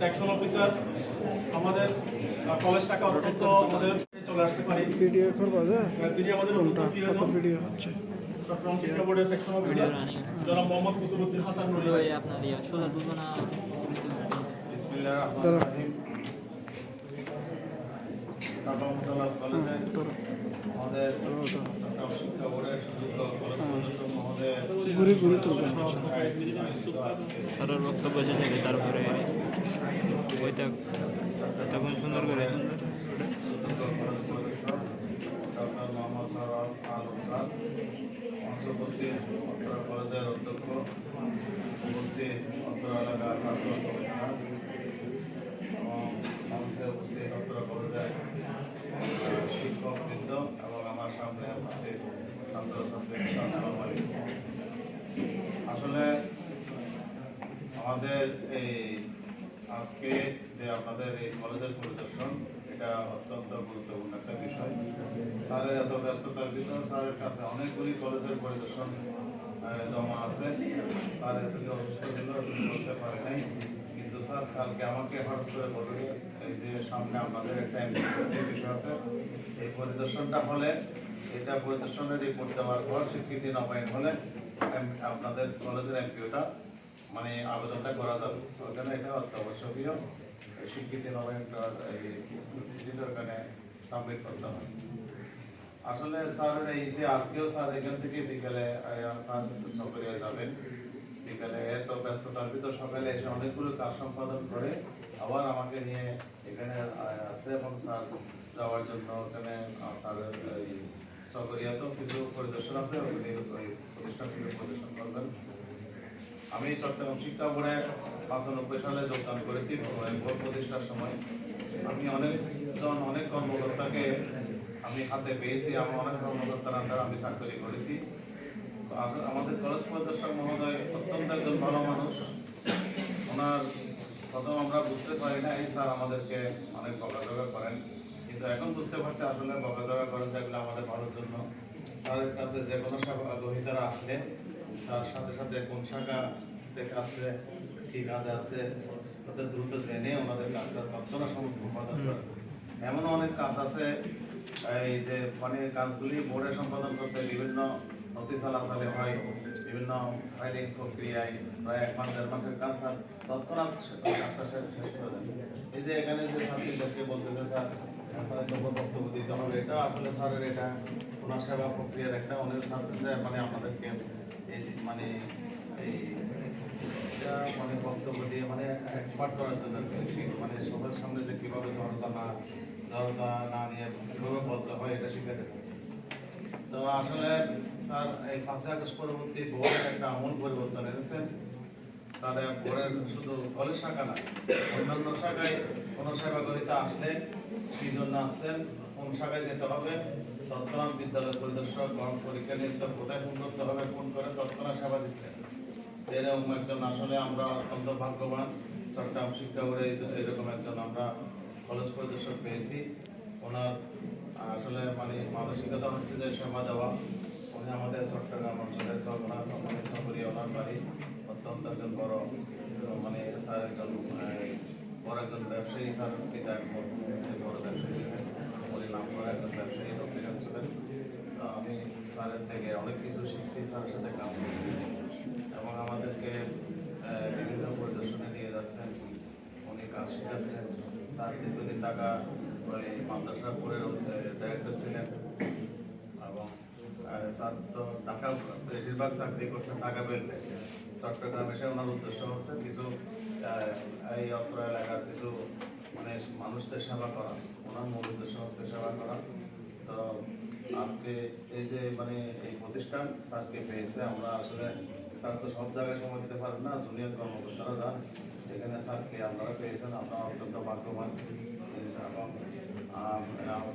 Section officer আমাদের college শাখা অত্যন্ত আমাদের চলে আসতে পারি। ভিডিও করবা যা তিনি আমাদের অত্যন্ত প্রিয়জন। ভিডিও হচ্ছে চট্টগ্রাম শিক্ষা বোর্ডের সেকশন অফিসার জনাব মোহাম্মদ কুতুবউদ্দিন হাসান নুরি ভাই। আপনার সোজা দুজনা বিসমিল্লাহির রহমানির রহিম। আমাদের চট্টগ্রাম শিক্ষা বোর্ডের সুযোগ্য কলেজ প্রশাসক মহোদয় ঘুরে ঘুরে তুলবেন স্যারের বক্তব্য যেটাকে তারপরে ওইটা তখন সুন্দর করে ডক্টর মোহাম্মদ সরওয়ার আলম স্যার, উপস্থিত অত্র কলেজের অধ্যক্ষ, উপস্থিত অত্র এলাকার ছাত্র এবং মঞ্চে উপস্থিত অত্র কলেজের শিক্ষকবৃন্দ এবং আমার সামনে উপস্থিত ছাত্রছাত্রী, আসসালামু আলাইকুম। আসলে আমাদের এই আজকে যে আপনাদের এই কলেজের পরিদর্শন, এটা অত্যন্ত গুরুত্বপূর্ণ একটা বিষয়। স্যারের এত ব্যস্ততার ভিতরে স্যারের কাছে অনেকগুলি কলেজের পরিদর্শন জমা আছে। স্যার এদিকে অসুস্থ ছিল, বলতে পারে নাই, কিন্তু স্যার কালকে আমাকে হঠাৎ করে বলল এই যে সামনে আপনাদের একটা বিষয় আছে, এই পরিদর্শনটা হলে এটা পরিদর্শনের রিপোর্ট দেওয়ার পর স্বীকৃতি নবায়ন হলে আপনাদের কলেজের এমপিওটা মানে আবেদনটা করা যাবে। ওখানে এটা অত্যাবশ্যকীয় স্বীকৃতি নবায়নটা সিটিটা ওখানে সাবমিট করতে হয়। আসলে স্যার এই যে আজকেও স্যার এখান থেকে বিকেলে স্যার সকালে যাবেন, বিকেলে এত ব্যস্ততার ভিতর সকালে এসে অনেকগুলো কাজ সম্পাদন করে আবার আমাকে নিয়ে এখানে আসছে এবং স্যার যাওয়ার জন্য ওখানে স্যারের এই সরকারিয়াতেও কিছু পরিদর্শন আছে, ওই প্রতিষ্ঠানগুলো পরিদর্শন করবেন। আমি চট্টগ্রাম শিক্ষা বোর্ডে 95 সালে যোগদান করেছি বোর্ড প্রতিষ্ঠার সময়। আমি অনেক কর্মকর্তাকে আমি হাতে পেয়েছি, আমার অনেক কর্মকর্তার আন্ডারে আমি চাকরি করেছি। আমাদের কলেজ পরিদর্শক মহোদয় অত্যন্ত একজন ভালো মানুষ। ওনার প্রথম আমরা বুঝতে পারি না এই স্যার আমাদেরকে অনেক বকাঝকা করেন, কিন্তু এখন বুঝতে পারছি আসলে বকাঝকা করেন যেগুলো আমাদের ভালোর জন্য। স্যারের কাছে যে কোনো গ্রহীতারা আসলে স্যার সাথে সাথে কোন শাখা থেকে আসছে, কি কাজ আছে, তাদের দ্রুত জেনে ওনাদের কাজটা তৎক্ষণাৎ সম্পাদন করে। এমনও অনেক কাজ আছে এই যে মানে কাজগুলি বোর্ডে সম্পাদন করতে বিভিন্ন নথি চালাচালি হয়, বিভিন্ন ফাইলিং প্রক্রিয়ায় প্রায় 1 মাস 1.5 মাসের কাজ স্যার তৎক্ষণাৎ কাজটা শেষ করে দেন। এই যে এখানে যে ছাত্রীদেরকে বলতেছে স্যার বক্তব্য দিতে হবে, এটা আসলে স্যারের এটা ওনার সেবা প্রক্রিয়ার একটা অনেক ছাত্রীদের মানে আমাদেরকে এই মানে এই মানে বক্তব্য দিয়ে মানে এক্সপার্ট করার জন্য মানে সবার সামনে যে কিভাবে জড়তা না নিয়ে কিভাবে বলতে হয় এটা শিখাতে চাচ্ছি। তো আসলে স্যার এই 5 আগস্ট পরবর্তী বোর্ডের একটা আমূল পরিবর্তন এনেছেন। তাহলে বোর্ডের শুধু কলেজ শাখা না, অন্যান্য শাখায় কোনো সেবাগ্রহীতা আসলে কি জন্য আসছেন, কোন শাখায় যেতে হবে, তৎক্ষণাৎ বিদ্যালয় পরিদর্শক পরীক্ষা নিরীক্ষা কোথায় ফোন করতে হবে, ফোন করে তৎক্ষণাৎ সেবা দিচ্ছেন। এরকম একজন আসলে আমরা অত্যন্ত ভাগ্যবান, চট্টগ্রাম শিক্ষা বোর্ডে এরকম একজন আমরা কলেজ পরিদর্শক পেয়েছি। ওনার আসলে মানে মানসিকতা হচ্ছে যে সেবা দেওয়া। উনি আমাদের চট্টগ্রাম অঞ্চলের মানে সরকারি ওনার বাড়ি অত্যন্ত একজন বড় মানে স্যার একজন বড় একজন ব্যবসায়ী, স্যার পিতা বড় ব্যবসায়ী ছিলেন, উনি নাম করা একজন ব্যবসায়ী লোকজন ছিলেন। আমি স্যারের থেকে অনেক কিছু শিখছি, স্যারের সাথে কাজ করছি এবং আমাদেরকে বিভিন্ন পরিদর্শনে নিয়ে যাচ্ছেন, উনি কাজ শিখাচ্ছেন। স্যার দীর্ঘদিন টাকা ওই মাদ্রাসা বোর্ডের ডাইরেক্টর ছিলেন এবং স্যার তো টাকা বেশিরভাগ চাকরি করছেন টাকা পেলে। চট্টগ্রাম এসে ওনার উদ্দেশ্য হচ্ছে কিছু এই অত্র এলাকার কিছু মানে মানুষদের সেবা করা, ওনার মূল উদ্দেশ্য হচ্ছে সেবা করা। তো আজকে এই যে মানে এই প্রতিষ্ঠান স্যারকে পেয়েছে, আমরা আসলে স্যার তো সব জায়গায় সময় দিতে পারেন না, জুনিয়র কর্মকর্তারা যান, এখানে স্যারকে আপনারা পেয়েছেন, আপনারা অত্যন্ত ভাগ্যবান। এবং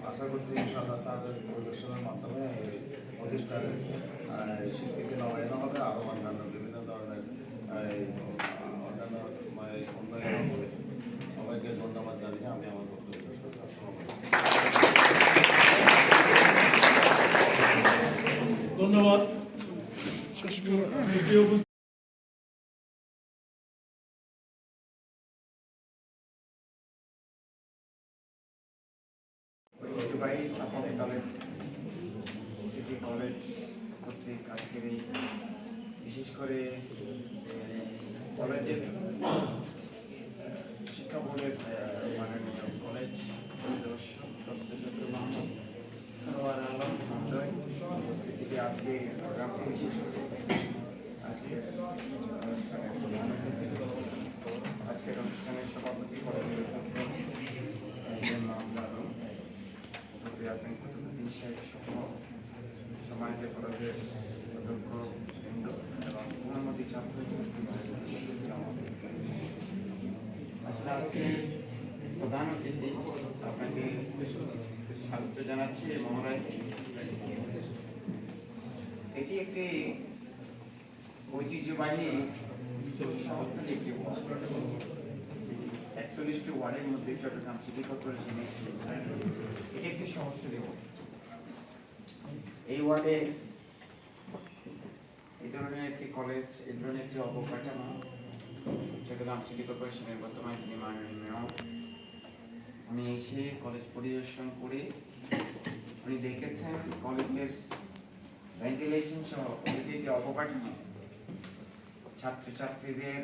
আশা করছি ইনশাআল্লাহ স্যারের পরিদর্শনের মাধ্যমে এই প্রতিষ্ঠানের স্বীকৃতি নবায়ন হবে, আরও অন্যান্য বিভিন্ন ধরনের অন্যান্য উন্নয়ন হবে। সবাইকে ধন্যবাদ জানিয়ে আমি আমার বক্তব্য শেষ করছি। ধন্যবাদ। ঐতিহ্যবাহী সাফারি দলের সিটি কলেজ কর্তৃক আজকের এই বিশেষ করে কলেজের শিক্ষা বোর্ডের মাননীয় কলেজ পরিদর্শক প্রফেসর ডক্টর মোহাম্মদ সরোয়ার আলম মহোদয় উপস্থিতিতে আজকে প্রোগ্রামটি বিশেষ করে আজকের অনুষ্ঠানের প্রধান অতিথি, আজকের অনুষ্ঠানের সভাপতি কলেজের অধ্যক্ষ মাহমুদ আলম, উপস্থিত আছেন কুতুবুদ্দিন সাহেব সহ সম্মানিত কলেজের অধ্যক্ষ বৃন্দ এবং কোমলমতি ছাত্র আসলে আজকে প্রধান অতিথি আপনাকে স্বাগত জানাচ্ছি মহারাজ। এটি একটি ঐতিহ্যবাহী শহরতলি একটি ওয়ার্ড, 41টি ওয়ার্ডের মধ্যে চট্টগ্রাম সিটি কর্পোরেশনে এটি একটি শহরতলি ওয়ার্ড। এই ওয়ার্ডে এই ধরনের একটি কলেজ, এই ধরনের একটি অবকাঠামো চট্টগ্রাম সিটি কর্পোরেশনের বর্তমান যিনি মাননীয় মেয়র, উনি এসে কলেজ পরিদর্শন করে উনি দেখেছেন কলেজের ভেন্টিলেশন সহ কলেজের যে অবকাঠামো, ছাত্রছাত্রীদের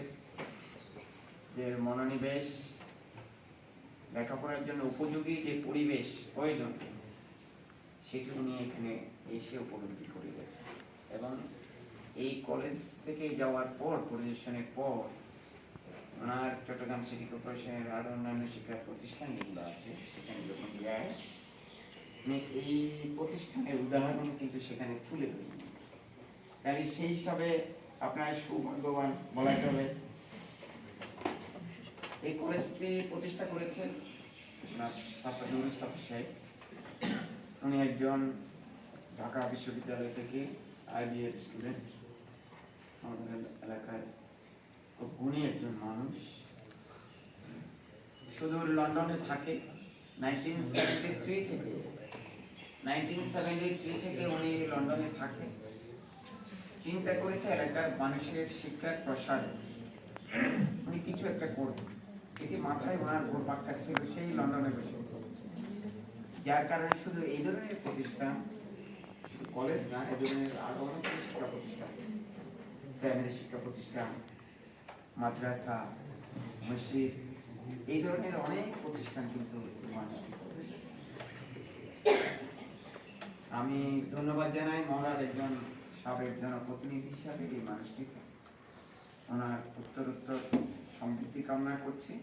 যে মনোনিবেশ, লেখাপড়ার জন্য উপযোগী যে পরিবেশ প্রয়োজন, সেটি উনি এখানে এসে উপলব্ধি করে গেছেন। এবং এই কলেজ থেকে যাওয়ার পর, পরিদর্শনের পর, ওনার চট্টগ্রাম সিটি কর্পোরেশনের আরো অন্যান্য শিক্ষা প্রতিষ্ঠান যেগুলো আছে সেখানে যখন যায়, উনি এই প্রতিষ্ঠানের উদাহরণ কিন্তু সেখানে তুলে ধরেন। তাহলে সেই হিসাবে আপনার সৌভাগ্যবান বলা যাবে। এই কলেজটি প্রতিষ্ঠা করেছেন সাফাদুল সাহেব। উনি একজন ঢাকা বিশ্ববিদ্যালয় থেকে আইবিএর স্টুডেন্ট, আমাদের এলাকার খুব গুণী একজন মানুষ, সুদূর লন্ডনে থাকে। 1973 থেকে উনি লন্ডনে থাকে। চিন্তা করেছে এলাকার মানুষের শিক্ষার প্রসার উনি কিছু একটা করবেন, এটি মাথায় ওনার ঘুরপাক খাচ্ছিল সেই লন্ডনে বসে। যার কারণে শুধু এই ধরনের প্রতিষ্ঠান, শুধু কলেজ না, এই ধরনের আরো অনেক শিক্ষা প্রতিষ্ঠান, প্রাইমারি শিক্ষা প্রতিষ্ঠান, মাদ্রাসা, মসজিদ, এই ধরনের অনেক প্রতিষ্ঠান কিন্তু মানুষকে করেছে। আমি ধন্যবাদ জানাই মহড়ার একজন সাবেক জনপ্রতিনিধি হিসাবে এই মানুষটিকে। ওনার উত্তরোত্তর সমৃদ্ধি কামনা করছি।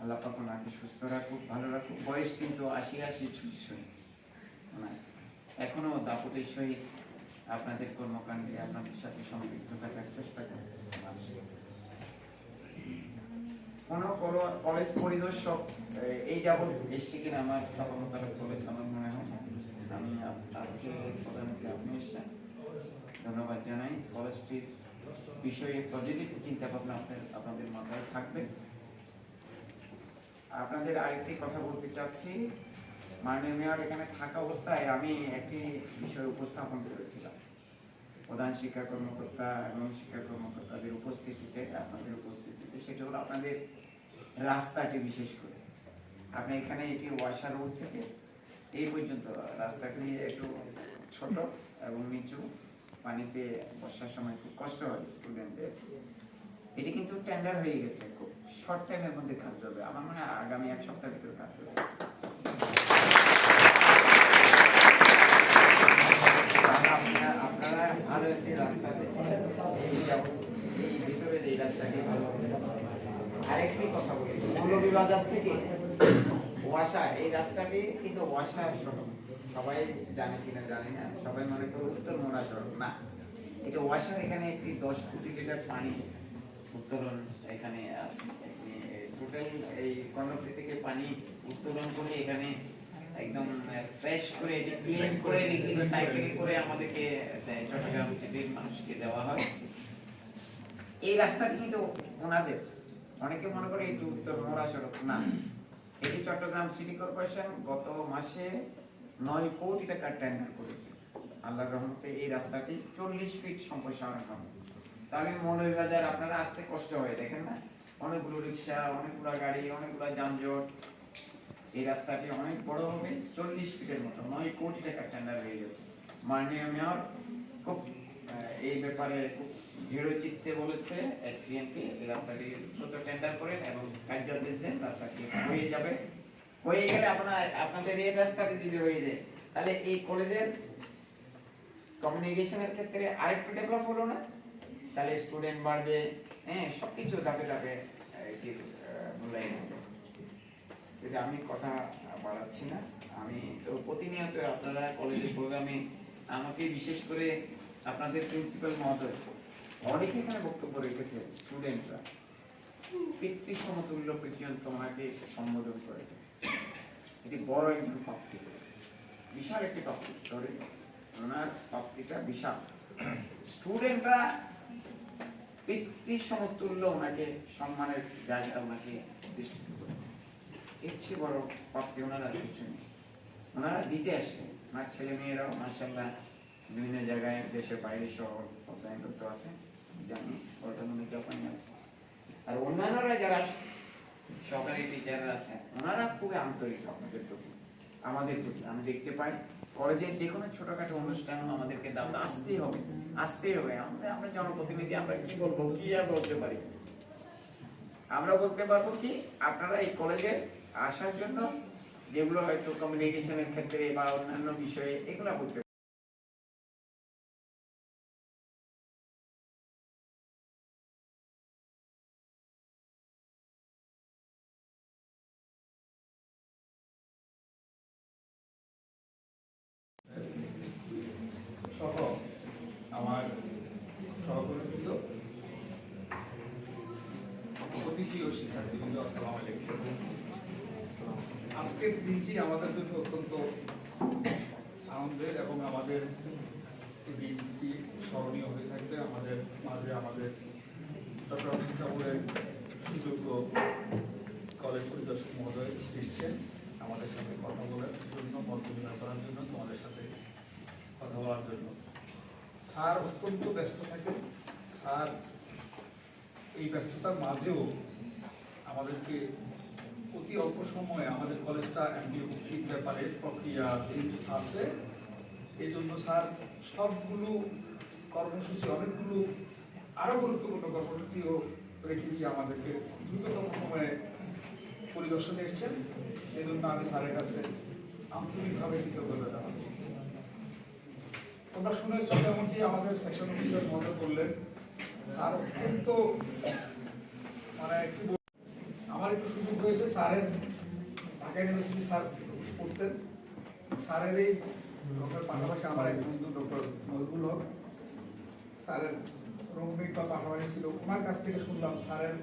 আল্লাহ পাক ওনাকে সুস্থ রাখুক, ভালো রাখুক। বয়স কিন্তু ৮০ ছুটি সহিত ওনার এখনো দাপটের সহিত আপনাদের কর্মকাণ্ডে আপনাদের সাথে সম্পৃক্ত থাকার চেষ্টা করেন। কোন কলেজ পরিদর্শক এই যাবৎ এসছে কিনা আমার সাফা মোতাবেক কলেজ আমার মনে হয় না। আমি আজকে প্রধানমন্ত্রী আপনি এসছেন, ধন্যবাদ জানাই। কলেজটির বিষয়ে পজিটিভ চিন্তা ভাবনা আপনাদের মাথায় থাকবে। আপনাদের আরেকটি কথা বলতে চাচ্ছি, মাননীয় মেয়র এখানে থাকা অবস্থায় আমি একটি বিষয় উপস্থাপন করেছিলাম প্রধান শিক্ষা কর্মকর্তা এবং শিক্ষা কর্মকর্তাদের উপস্থিতিতে, আপনাদের উপস্থিতিতে। সেটা হলো আপনাদের রাস্তাটি, বিশেষ করে আপনি এখানে এটি ওয়াসা রোড থেকে এই পর্যন্ত রাস্তাটি একটু ছোট এবং নিচু, পানিতে বর্ষার সময় খুব কষ্ট হয় স্টুডেন্টদের। এটি কিন্তু টেন্ডার হয়ে গেছে, খুব শর্ট টাইমের মধ্যে কাজ হবে। আমার মনে হয় আগামী 1 সপ্তাহের ভিতরে কাজ হবে। আপনারা ভালো একটি রাস্তা দেখে এই ভিতরের এই রাস্তাটি ভালো। আরেকটি কথা বলি, মৌলভীবাজার থেকে ওয়াসা এই রাস্তাটি কিন্তু ওয়াসা সড়ক, সবাই জানে কিনা জানি না, সবাই মনে করে উত্তর মোড়া সড়ক না। এটা ওয়াসার এখানে একটি 10 কোটি লিটার পানি উত্তোলন এখানে আছে। টোটাল এই কর্ণফুলী থেকে পানি উত্তোলন করে এখানে একদম ফ্রেশ করে এটি ক্লিন করে রিসাইকেল করে আমাদেরকে চট্টগ্রাম সিটির মানুষকে দেওয়া হয়। এই রাস্তাটি কিন্তু ওনাদের, অনেকে মনে করে এটি উত্তর মোড়া সড়ক না, এটি চট্টগ্রাম সিটি কর্পোরেশন গত মাসে 9 কোটি টাকার টেন্ডার করেছে। আল্লাহর রহমতে এই রাস্তাটি 40 ফিট সম্প্রসারণ হবে। তাহলে মৌলভীবাজার আপনারা আসতে কষ্ট হয়, দেখেন না, অনেকগুলো রিক্সা, অনেকগুলো গাড়ি, অনেকগুলো যানজট, এই রাস্তাটি অনেক বড় হবে, 40 ফিটের মতো, 9 কোটি টাকার টেন্ডার হয়ে গেছে। মাননীয় মেয়র খুব এই ব্যাপারে খুব দৃঢ় চিত্তে বলেছে এক্সিএমপি এই রাস্তাটি দ্রুত টেন্ডার করেন এবং কার্যাদেশ দেন, রাস্তাটি হয়ে যাবে। হয়ে গেলে আপনাদের এই রাস্তাটি যদি হয়ে যায় তাহলে এই কলেজের কমিউনিকেশনের ক্ষেত্রে আরেকটু ডেভেলপ হলো না? তাহলে স্টুডেন্ট বাড়বে, হ্যাঁ, সবকিছু ধাপে ধাপে এটির মূল্যায়ন হবে। যদি আমি কথা বাড়াচ্ছি না, আমি তো প্রতিনিয়ত আপনারা কলেজের প্রোগ্রামে আমাকে বিশেষ করে আপনাদের প্রিন্সিপাল মহোদয় অনেকে এখানে বক্তব্য রেখেছে, স্টুডেন্টরা পিতৃ সমতুল্য পর্যন্ত ওনাকে সম্বোধন করেছে। এটি বড় একজন প্রাপ্তি, বিশাল একটি প্রাপ্তি, সরি ওনার প্রাপ্তিটা বিশাল। স্টুডেন্টরা পিতৃ সমতুল্য ওনাকে সম্মানের জায়গা ওনাকে প্রতিষ্ঠিত করেছে। এর চেয়ে বড় প্রাপ্তি ওনারা কিছু নেই। ওনারা দিতে আসছে, ওনার ছেলে মেয়েরাও মাশাআল্লাহ বিভিন্ন জায়গায় দেশের বাইরে সহ পদায়নরত আছে, জানি বর্তমানে জাপানে আছে। আর অন্যান্যরা যারা সরকারি টিচাররা আছে ওনারা খুবই আন্তরিক আপনাদের প্রতি, আমাদের প্রতি। আমি দেখতে পাই কলেজের যে কোনো ছোটখাটো অনুষ্ঠান আমাদেরকে দাও, আসতেই হবে, আসতেই হবে। আমরা জনপ্রতিনিধি, আমরা কি বলবো, কি আর বলতে পারি? আমরা বলতে পারবো কি আপনারা এই কলেজে আসার জন্য যেগুলো হয়তো কমিউনিকেশনের ক্ষেত্রে বা অন্যান্য বিষয়ে এগুলো বলতে সহ আমার সহকর্মীবৃন্দ, অতিথি ও শিক্ষার্থীবৃন্দ, আসসালামু আলাইকুম। আজকের দিনটি আমাদের জন্য অত্যন্ত আনন্দের এবং আমাদের এই দিনটি স্মরণীয় হয়ে থাকবে। আমাদের মাঝে আমাদের চট্টগ্রাম শিক্ষা বোর্ডের সুযোগ্য কলেজ পরিদর্শক মহোদয় এসেছেন আমাদের সাথে কথা বলার জন্য, মত বিনিময় করার জন্য, তোমাদের সাথে কথা বলার জন্য। স্যার অত্যন্ত ব্যস্ত থাকেন। স্যার এই ব্যস্ততার মাঝেও আমাদেরকে অতি অল্প সময়ে আমাদের কলেজটা এমপিও মুক্তির ব্যাপারে প্রক্রিয়া আছে, এই জন্য স্যার সবগুলো কর্মসূচি, অনেকগুলো আরো গুরুত্বপূর্ণ কর্মসূচিও রেখে দিয়ে আমাদেরকে দ্রুততম সময়ে পরিদর্শনে এসেছেন। এই জন্য আমি স্যারের কাছে আন্তরিকভাবে কৃতজ্ঞতা জানাচ্ছি। তোমরা শুনেছ যেমনটি আমাদের সেকশন অফিসার মনে করলেন, স্যার অত্যন্ত মানে কি আমার একটু সুযোগ হয়েছে, স্যারের ঢাকা ইউনিভার্সিটি স্যার পড়তেন। স্যারের এই লোকের পাশাপাশি আমার এক বন্ধু ডক্টর মজবুল হক স্যারের রুমমেট বা পাশাপাশি ছিল, ওনার কাছ থেকে শুনলাম স্যারের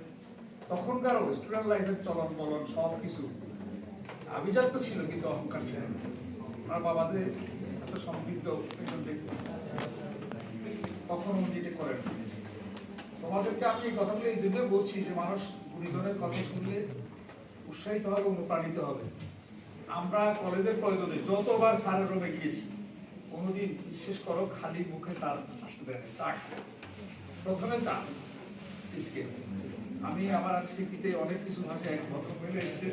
তখনকারও স্টুডেন্ট লাইফের চলন বলন সব কিছু আভিজাত্য ছিল, কিন্তু অহংকার ছিল না। ওনার বাবাদের এত সমৃদ্ধ একজন ব্যক্তি, তখন উনি এটা করেন। তোমাদেরকে আমি এই কথাগুলো এই জন্য বলছি যে মানুষ গুণীজনের কথা শুনলে উৎসাহিত হবে, অনুপ্রাণিত হবে। আমরা কলেজের প্রয়োজনে যতবার স্যারের রুমে গিয়েছি, কোনোদিন বিশেষ করো খালি মুখে স্যার আসতে দেয় না, চা খায়। প্রথমে চা বিস্কিট। আমি আমার স্মৃতিতে অনেক কিছু ভাষায় এক ভদ্র হয়ে এসেছে,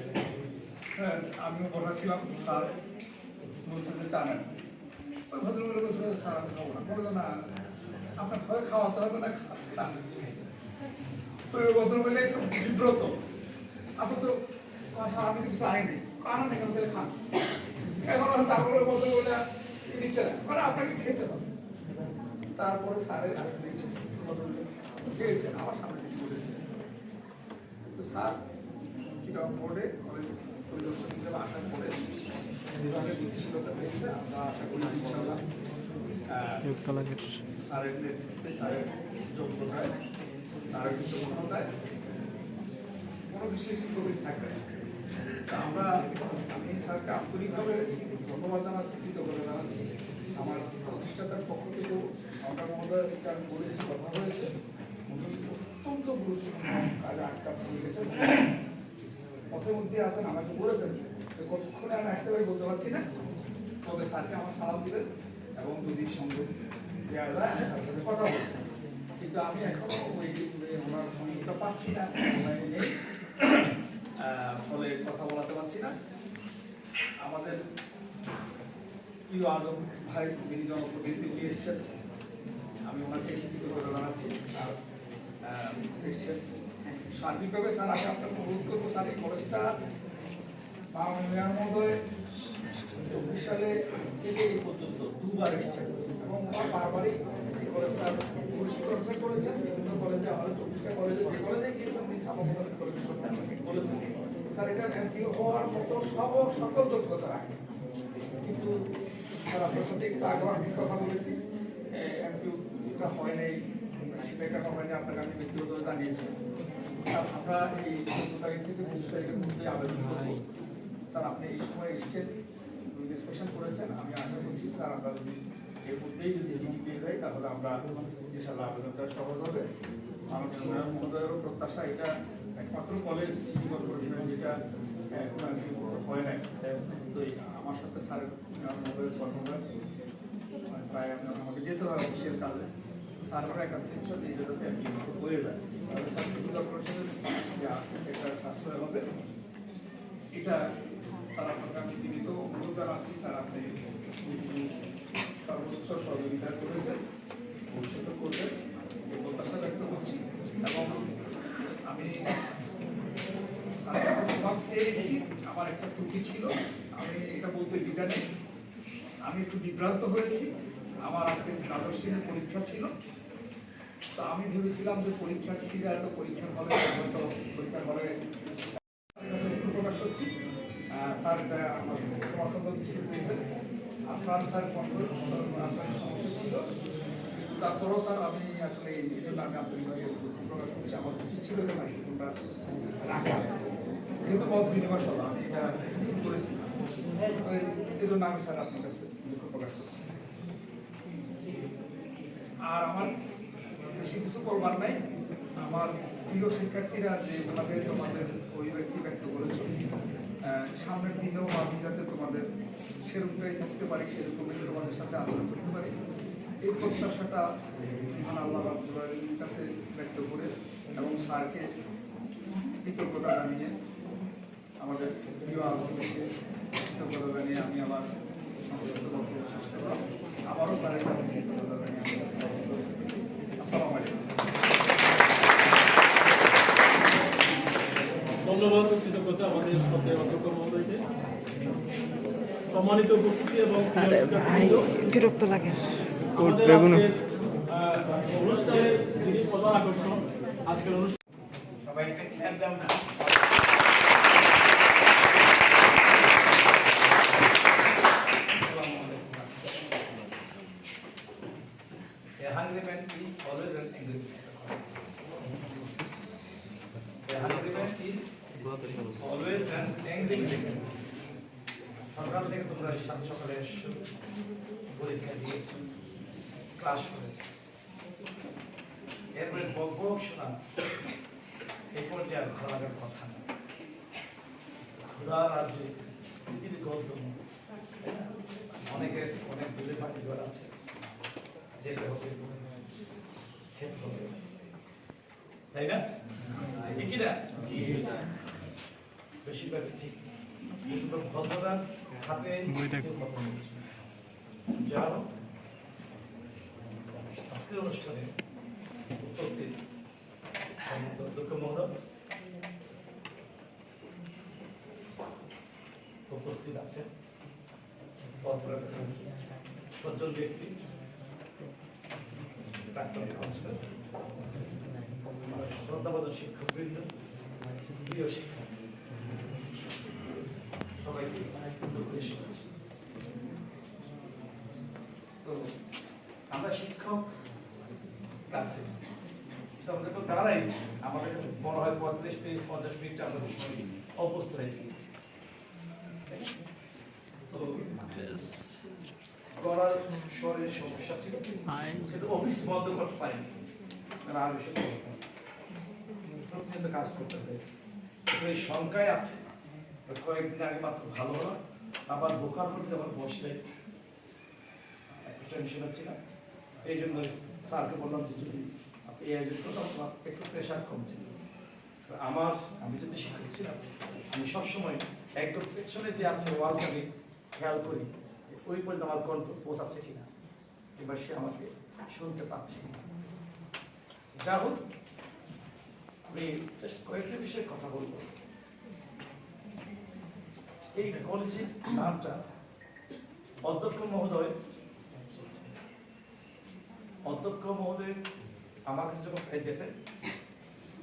আমিও বলেছিলাম স্যার বলছে যে চা নেন। ওই ভদ্রগুলো বলছে স্যার আমি খাবো না, বললো না আপনার ঘরে খাওয়াতে হবে না, খান। তো ওই ভদ্র বলে একটু বিব্রত, আপনি তো স্যার আমি তো কিছু আইনি, আনান এখান থেকে খান। এখন তারপরে ভদ্র বলে নিচ্ছে না, মানে আপনাকে খেতে হবে। তারপরে স্যারের খেয়েছেন, আমার সামনে বলেছে। তো স্যার চিটাগং বোর্ডে কলেজ পরিদর্শক হিসেবে আসার পরে যেভাবে গতিশীলতা পেয়েছে, আমরা আশা করি ইনশাআল্লাহ স্যারের নেতৃত্বে, স্যারের যোগ্যতায়, স্যারের বিচক্ষণতায় কোনো বিশেষ স্থবির থাকবে না। আমি স্যারকে আন্তরিকভাবে ধন্যবাদ জানাচ্ছি, কৃতজ্ঞতা জানাচ্ছি। আমার প্রতিষ্ঠাতার পক্ষ থেকেও আমার মহোদয়ের সাথে আমি বলেছি, কথা হয়েছে, উনি অত্যন্ত গুরুত্বপূর্ণ কাজে আটকা পড়ে গেছেন। পথের মধ্যে আছেন, আমাকে বলেছেন যে কতক্ষণে আমি আসতে পারি বলতে পারছি না, তবে স্যারকে আমার সালাম দিবেন এবং যদি সংযোগ দেওয়া যায় আমি তার সাথে কথা বলবো। কিন্তু আমি এখনো ওই ওনার সংযোগটা পাচ্ছি না, নেই, ফলে কথা বলাতে পারছি না। আমাদের প্রিয় আজম ভাই যিনি জনপ্রতিনিধি নিয়ে এসেছেন, আমি ওনাকে কৃতজ্ঞতা জানাচ্ছি। আর এসেছেন সার্বিকভাবে স্যার, আমি আপনাকে অনুরোধ করবো স্যার, এই কলেজটা মেয়র মহোদয় 24 সালে থেকে এই পর্যন্ত দুবার এসেছেন এবং ওনার বারবারই এই কলেজটা পরিষ্কার করেছেন। বিভিন্ন কলেজে আমাদের 24টা কলেজে যে কলেজে গিয়েছেন উনি ছাপাবো কলেজের করতে আমাকে বলেছেন স্যার এটা এমপিও হওয়ার মতো সকল যোগ্যতা রাখে, কিন্তু স্যার আপনার সাথে একটু আগে আমি কথা বলেছি, এমপিও যেটা হয় নাই সেটা কেন হয়নি আপনাকে আমি ব্যক্তিগতভাবে জানিয়েছি। স্যার আমরা এই 14 তারিখ থেকে 25 তারিখের মধ্যে আবেদন করবো। স্যার আপনি এই সময় এসেছেন, ডিসকাশন করেছেন, আমি আশা করছি স্যার আমরা যদি এর মধ্যেই যদি চিঠি পেয়ে যাই তাহলে আমরা ইনশাআল্লাহ আবেদনটা সহজ হবে। আমাদের মেয়র মহোদয়েরও প্রত্যাশা, এটা একমাত্র কলেজ সিটি কর্পোরেশন যেটা এখন আর কি হয় নাই। তো আমার সাথে স্যারের মেয়র মহোদয়ের কর্মকার প্রায় আমাকে যেতে হয় অফিসের কাজে, স্যাররা একান্ত ইচ্ছা এই জায়গাতে আর কি হয়ে যায়, তাহলে স্যার সিটি কর্পোরেশনের এটা সাশ্রয় হবে। এটা স্যার আপনাকে আমি জীবিত অনুরোধ জানাচ্ছি, স্যার আপনি সর্বোচ্চ সহযোগিতা করেছেন, ভবিষ্যতে করবেন এই প্রত্যাশা ব্যক্ত করছি। এবং আমি স্যারের কাছে জবাব চেয়ে রেখেছি, আমার একটা ত্রুটি ছিল, আমি এটা বলতে দ্বিধা নেই, আমি একটু বিভ্রান্ত হয়েছি। আমার আজকে দ্বাদশ শ্রেণীর পরীক্ষা ছিল, তো আমি ভেবেছিলাম যে পরীক্ষার্থীরা এত পরীক্ষার হলে হয়তো পরীক্ষার হলে প্রকাশ করছি। স্যার আমার সমর্থন দৃষ্টিতে আপনার স্যার আপনার সমস্যা ছিল, কিন্তু তারপরেও স্যার আমি আসলে এই জন্য আমি আন্তরিকভাবে প্রকাশ করছি। আমার উচিত ছিল যে মাইক্রোফোনটা রাখা, যেহেতু মত বিনিময় সভা আমি এটা করেছি, এই জন্য আমি স্যার আপনার কাছে দুঃখ প্রকাশ করছি। আর আমার বেশি কিছু করবার নাই, আমার প্রিয় শিক্ষার্থীরা যে তোমাদের অভিব্যক্তি ব্যক্ত করেছে, সামনের দিনেও আমি যাতে তোমাদের সেরকমটাই থাকতে পারি, সেরকমই তোমাদের সাথে আলোচনা করতে পারি, এই প্রত্যাশাটা মহান আল্লাহ রাব্বুল আলামিনের কাছে ব্যক্ত করে এবং স্যারকে কৃতজ্ঞতা জানিয়ে, আমাদের প্রিয় আলোচনাকে কৃতজ্ঞতা জানিয়ে আমি আমার সংক্ষিপ্ত বক্তব্য শেষ করলাম। আবারও স্যারের কাছে কৃতজ্ঞতা জানিয়ে আসসালামু আলাইকুম। ধন্যবাদ, কৃতজ্ঞতা আমাদের শ্রদ্ধেয় অধ্যক্ষ মহোদয়কে। সম্মানিত উপস্থিতি এবং বিরক্ত লাগে আমাদের আজকের অনুষ্ঠানের যিনি প্রধান আকর্ষণ, আজকের অনুষ্ঠান সবাই একটা ক্ল্যাপ দাও না। A hungry man is always an angry man. A hungry man is always an angry man. সকাল থেকে তোমরা সাত সকালে এসছো, পরীক্ষা দিয়েছো, ক্লাস করেছো, এরপরে বক বক শোনা এই পর্যায়ে আর ভালো লাগার কথা না। ক্ষুধার রাজ্যে পৃথিবী গৌতম, অনেকের অনেক দূরে বাড়ি ঘর আছে, যেতে হবে, খেতে হবে, তাই না? ঠিকই না? বেশিরভাগ ঠিক, কিন্তু ভদ্রতার হাতে যাও। আজকের অনুষ্ঠানে উপস্থিত অধ্যক্ষ মহোদয় উপস্থিত আছেন, সজ্জন ব্যক্তি, প্রাক্তন কাউন্সিলর, শ্রদ্ধাভাজন শিক্ষকবৃন্দ, প্রিয় শিক্ষক, সবাইকে তো আমরা শিক্ষক ক্লাসে আমরা যখন দাঁড়াই, আমাদের মনে হয় 45-50 মিনিট আমরা সময় অভ্যস্ত হয়ে গিয়েছি। তো গলার স্বরের সমস্যা ছিল, কিন্তু অফিস বন্ধ করতে পারিনি, আর বেশি প্রতিনিয়ত কাজ করতে হয়েছে। এই শঙ্কায় আছে, কয়েকদিন আগে মাত্র ভালো হলো, আবার বোকার মধ্যে আবার বসলে একটু টেনশন হচ্ছে না। এই জন্য স্যারকে বললাম যে যদি আপনি এই আয়োজন করলে আমার একটু প্রেশার কমছে। আমি যদি শিক্ষক ছিলাম, আমি সবসময় একদম পেছনে যে আছে ওয়ালটাকে খেয়াল করি যে ওই পর্যন্ত আমার কণ্ঠ পৌঁছাচ্ছে কিনা, এবার সে আমাকে শুনতে পাচ্ছে কিনা। যা হোক, আমি জাস্ট কয়েকটা বিষয়ে কথা বলবো। এই কলেজের নামটা অধ্যক্ষ মহোদয় আমার কাছে যখন যেতেন,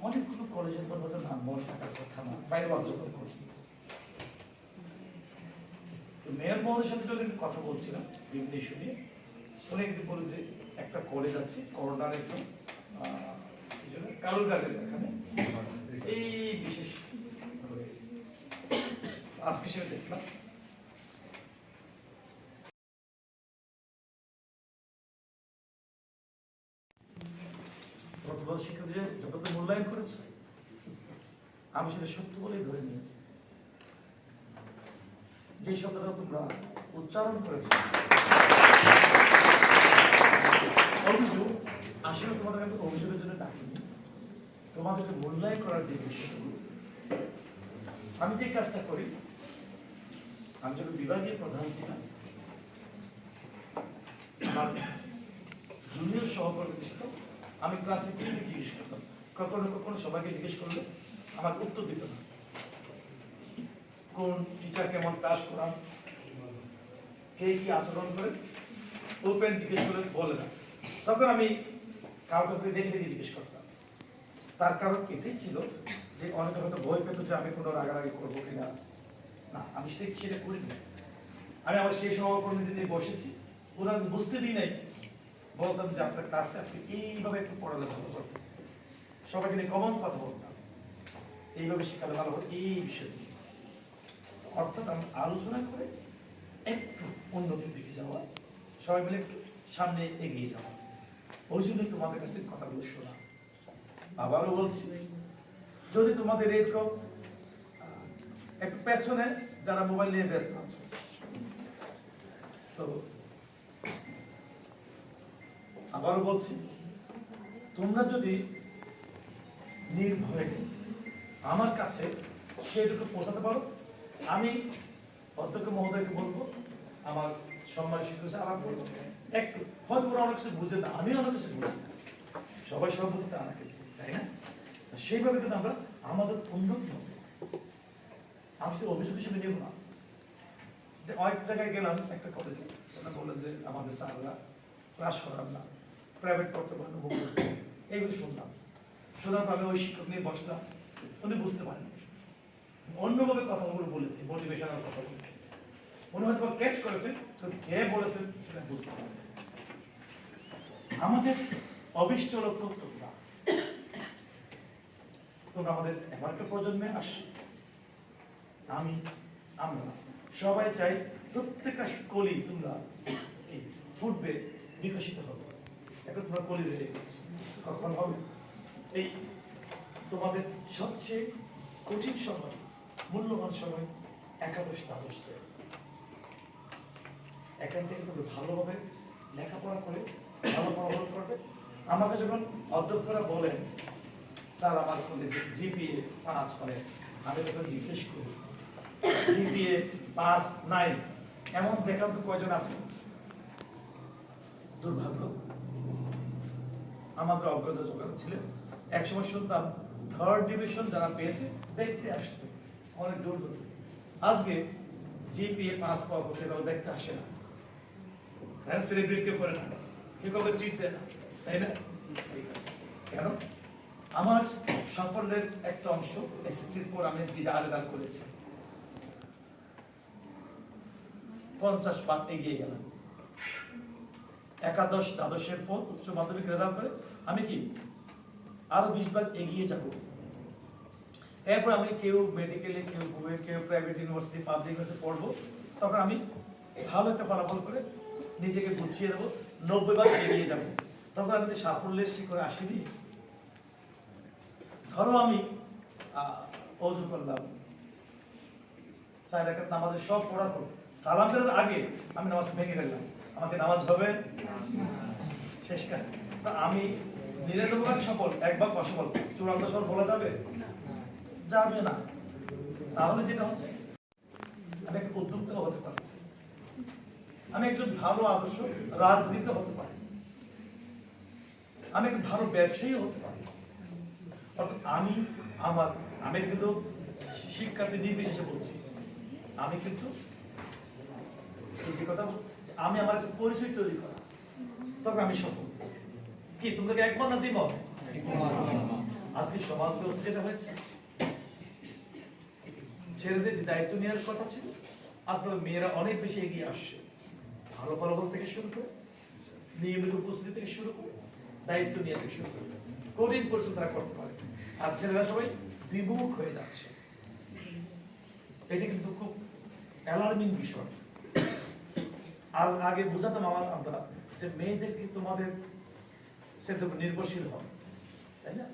অনেকগুলো কলেজের পর হয়তো নাম মনে থাকার কথা না, বাইরে যখন করি। তো মেয়র মহোদয়ের সাথে যখন কথা বলছিলাম বিভিন্ন ইস্যু নিয়ে, উনি একদিন বলল যে একটা কলেজ আছে করোনার একদম কালুরঘাটের এখানে, এই বিশেষ আজকে সেটা দেখলাম। প্রথম শিক্ষক যে যত মূল্যায়ন করেছে, আমি সেটা সত্য বলেই ধরে নিয়েছি। যে শব্দটা তোমরা উচ্চারণ করেছো অভিযোগ, আসলে তোমাদের আমি অভিযোগের জন্য ডাকিনি, তোমাদেরকে মূল্যায়ন করার যে বিষয়। আমি যে কাজটা করি, আমি যখন বিভাগীয় প্রধান ছিলাম, আমার জুনিয়র সহকর্মী ছিল, আমি ক্লাসে গিয়ে জিজ্ঞেস করতাম, কখনো সবাইকে জিজ্ঞেস করলে আমার উত্তর দিত না। কোন টিচার কেমন ক্লাস করান, কে কি আচরণ করে, ওপেন জিজ্ঞেস করে বলে না। তখন আমি কাউকে দেখে দেখে জিজ্ঞেস করতাম। তার কারণ এটাই ছিল যে অনেকে হয়তো ভয় পেত যে আমি কোনো রাগারাগি করবো কিনা। না, আমি সেটা করিনি। আমি আমার সেই সহকর্মীদের নিয়ে বসেছি, ওরা বুঝতে দিই নাই, বলতাম যে আপনার ক্লাসে আপনি এইভাবে একটু পড়ালে ভালো করতেন, সবাইকে নিয়ে কমন কথা বলতাম, এইভাবে শেখালে ভালো হবে, এই বিষয়টি। অর্থাৎ আমি আলোচনা করে একটু উন্নতির দিকে যাওয়া, সবাই মিলে একটু সামনে এগিয়ে যাওয়া। ওই জন্যই তোমাদের কাছ থেকে কথাগুলো শোনা। আবারও বলছি, যদি তোমাদের এরকম একটু পেছনে যারা মোবাইল নিয়ে ব্যস্ত আছো, তো আবারও বলছি, তোমরা যদি নির্ভয়ে আমার কাছে সেটুকু পৌঁছাতে পারো, আমি অধ্যক্ষ মহোদয়কে বলবো, আমার সম্মান শিক্ষক আবার বলবো, একটু হয়তো ওরা অনেক কিছু বুঝে না, আমি অনেক কিছু বুঝি না, সবাই সব বুঝতে আমাকে, তাই না? সেইভাবে কিন্তু আমরা আমাদের উন্নতি হবে। আমি শুধু অভিযোগ হিসেবে নেব না, যে অনেক জায়গায় গেলাম একটা কলেজে, ওরা বললেন যে আমাদের স্যাররা ক্লাস করান না, প্রাইভেট করতে পারেন, এইগুলো শুনলাম। শোনার পর আমি ওই শিক্ষক নিয়ে বসলাম, উনি বুঝতে পারেন, অন্যভাবে কথাগুলো বলেছি, মোটিভেশনাল কথা বলেছি, উনি হয়তো ক্যাচ করেছেন, তো কে বলেছেন সেটা বুঝতে পারেন। আমাদের অবিষ্ট লক্ষ্য তোমরা আমাদের এমন একটা প্রজন্মে আসছে, আমরা সবাই চাই প্রত্যেকটা কলি তোমরা ফুটবে, বিকশিত হবে। এখন তোমরা কলি রেডি করছো, কখন হবে? এই তোমাদের সবচেয়ে কঠিন সময়, মূল্যবান সময় একাদশ দ্বাদশ শ্রেণী। এখান থেকে তোমরা ভালোভাবে লেখাপড়া করে ভালো ফলাফল করবে। আমাকে যখন অধ্যক্ষরা বলেন স্যার আমার কলেজে জিপিএ 5 করে, আমি তখন জিজ্ঞেস করি জিপিএ 5 নাই এমন দেখান তো কয়জন আছে? দুর্ভাগ্য, আমাদের অগ্রজ যোগাযোগ ছিলেন। একসময় শুনতাম 3rd ডিভিশন যারা পেয়েছে দেখতে আসতো অনেক দূর দূর। আজকে জিপিএ 5 পাওয়া হলে দেখতে আসে না, সেলিব্রেট কেউ করে না, কেউ কাউকে ট্রিট দেয় না, তাই না? ঠিক আছে, কেন? আমার সাফল্যের একটা অংশ এসএসসির পর আমি রেজাল্ট করেছি, 50 পাত এগিয়ে গেলাম। একাদশ দ্বাদশের পর উচ্চ মাধ্যমিক রেজাল্ট করে আমি কি আরো 20 ভাগ এগিয়ে যাব। এরপর আমি কেউ মেডিকেলে, কেউ বুয়ে, কেউ প্রাইভেট ইউনিভার্সিটি, পাবলিক ইউনিভার্সিটি পড়বো, তখন আমি ভালো একটা ফলাফল করে নিজেকে গুছিয়ে দেবো, 90 ভাগ এগিয়ে যাবো। তখন আমি সাফল্যের শিখরে আসিনি। ধরো আমি অজু করলাম, 4 রাকাত নামাজের সব পড়ার পর সালাম ফেরার আগে আমি নামাজ ভেঙে ফেললাম, আমাকে নামাজ হবে শেষ কাজ। আমি 99 ভাগ সফল, 1 ভাগ অসফল, 54 সফল বলা যাবে? যাবে না। তাহলে যেটা হচ্ছে আমি একটা উদ্যোক্তা হতে পারি, আমি একজন ভালো আদর্শ রাজনীতিতে হতে পারি, আমি একটা ভালো ব্যবসায়ী হতে পারি। অর্থাৎ আমি কিন্তু শিক্ষার্থী নির্বিশেষে বলছি, আমি কিন্তু যে কথা আমি আমার একটা পরিচয় তৈরি করা, তবে আমি সফল। কি তোমাদেরকে একবার না দিব? আজকে সমাজ ব্যবস্থা যেটা হয়েছে, ছেলেদের যে দায়িত্ব নেওয়ার কথা ছিল, আজকাল মেয়েরা অনেক বেশি এগিয়ে আসছে। ভালো ফলাফল থেকে শুরু করে, নিয়মিত উপস্থিতি থেকে শুরু করে, দায়িত্ব নেওয়া থেকে শুরু করে কঠিন পরিশ্রম তারা করতে পারে। আর ছেলেরা সবাই বিমুখ হয়ে যাচ্ছে। এটা কিন্তু খুব অ্যালার্মিং বিষয়। আর আগে বোঝাতাম আমরা যে মেয়েদেরকে তোমাদের সেটার উপর নির্ভরশীল হবে, তাই না?